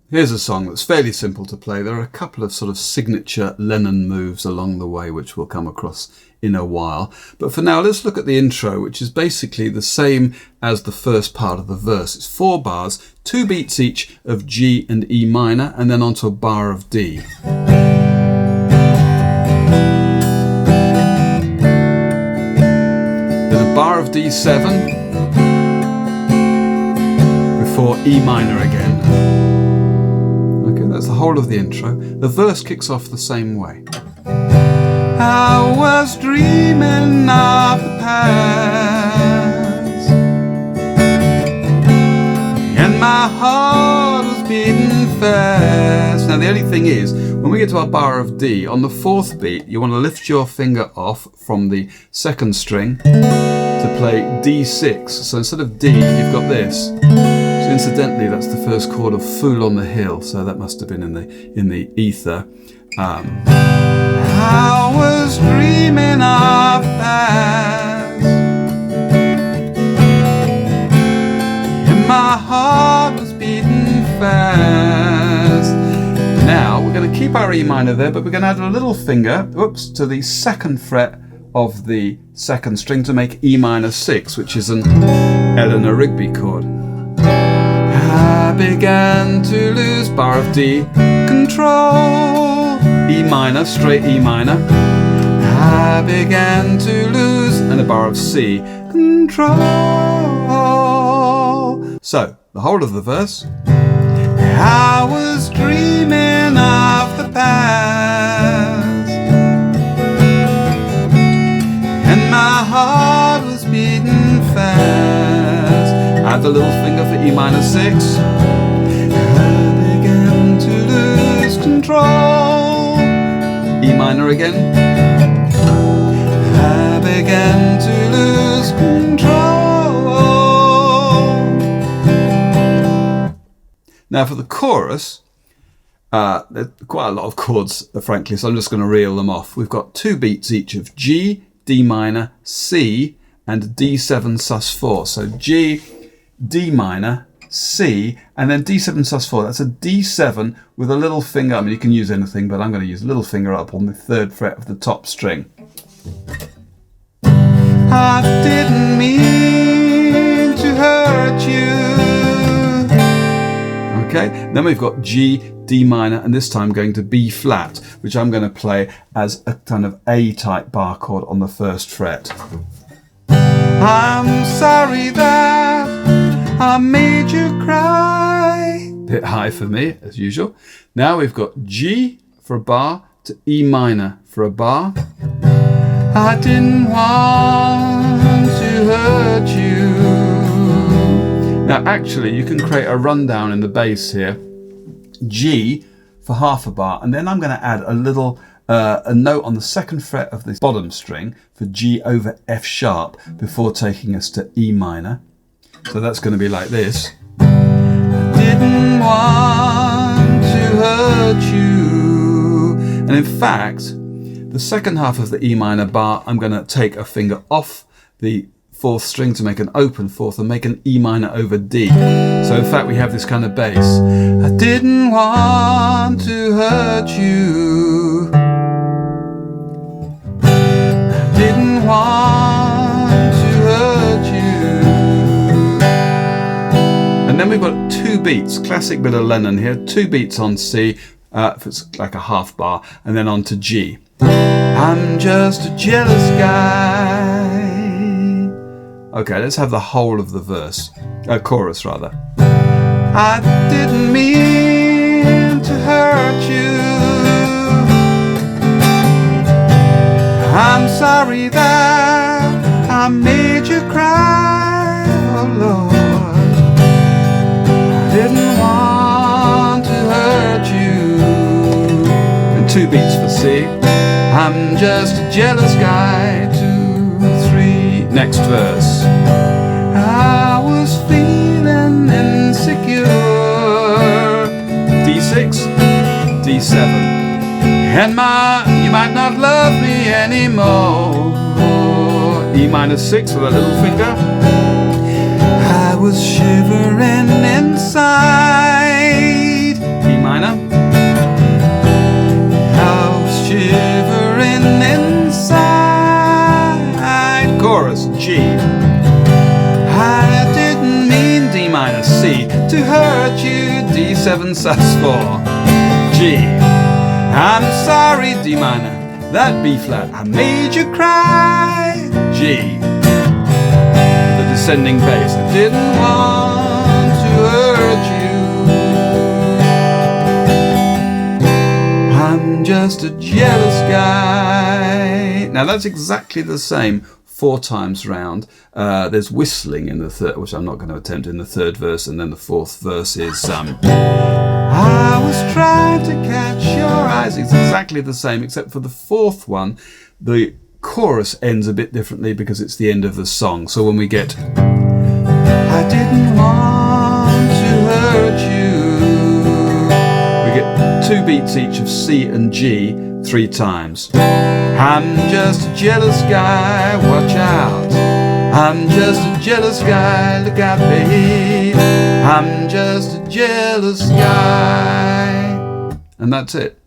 Here's a song that's fairly simple to play. There are a couple of sort of signature Lennon moves along the way, which we'll come across in a while. But for now, let's look at the intro, which is basically the same as the first part of the verse. It's 4 bars, 2 beats each of G and E minor, and then onto a bar of D. Then a bar of D7 before E minor again. That's the whole of the intro. The verse kicks off the same way. I was dreaming of the past, and my heart was beating fast. Now the only thing is, when we get to our bar of D, on the 4th beat, you want to lift your finger off from the 2nd string to play D6. So instead of D, you've got this. Incidentally, that's the first chord of Fool on the Hill, so that must have been in the ether. I was dreaming of past, and my heart was beating fast. Now we're going to keep our E minor there, but we're going to add a little finger, to the 2nd fret of the 2nd string to make E minor 6, which is an Eleanor Rigby chord. I began to lose bar of D, control, E minor, straight E minor. I began to lose, and a bar of C, control. So, the whole of the verse. I was dreaming of the past, and my heart was beating fast. Add the little finger for E minor 6. I began to lose control. E minor again. I began to lose control. Now for the chorus, there's quite a lot of chords, frankly, so I'm just going to reel them off. We've got 2 beats each of G, D minor, C, and D7 sus4. So G, D minor, C, and then D7 sus4. That's a D7 with a little finger. I mean, you can use anything, but I'm going to use a little finger up on the 3rd fret of the top string. I didn't mean to hurt you. Okay, then we've got G, D minor, and this time going to B flat, which I'm going to play as a kind of A-type bar chord on the 1st fret. I'm sorry that I made you cry. Bit high for me, as usual. Now we've got G for a bar to E minor for a bar. I didn't want to hurt you. Now actually, you can create a rundown in the bass here. G for half a bar, and then I'm going to add a little a note on the 2nd fret of the bottom string for G over F sharp before taking us to E minor. So that's going to be like this. I didn't want to hurt you. And in fact, the 2nd half of the E minor bar, I'm going to take a finger off the 4th string to make an open 4th and make an E minor over D. So in fact, we have this kind of bass. I didn't want to hurt you. I didn't want to hurt you. And then we've got 2 beats, classic bit of Lennon here, 2 beats on C, if it's like a half bar, and then on to G. I'm just a jealous guy. Okay, let's have the whole of the verse, chorus rather. I didn't mean to hurt you. I'm sorry that I made you cry, oh Lord. I didn't want to hurt you. And 2 beats for C. I'm just a jealous guy, 2, 3. Next verse. I was feeling insecure. D6, D7. And you might not love me anymore. E minor 6 with a little finger. I was shivering inside. I didn't mean D minor, C, to hurt you, D7 sus4, G. I'm sorry, D minor, that B flat, I made you cry, G. The descending bass, I didn't want to hurt you, I'm just a jealous guy. Now that's exactly the same 4 times round. There's whistling in the third, which I'm not going to attempt in the third verse, and then the fourth verse is I was trying to catch your eyes. It's exactly the same, except for the fourth one, the chorus ends a bit differently because it's the end of the song. So when we get I didn't want to hurt you, we get 2 beats each of C and G 3 times. I'm just a jealous guy, watch out. I'm just a jealous guy, look out, babe. I'm just a jealous guy. And that's it.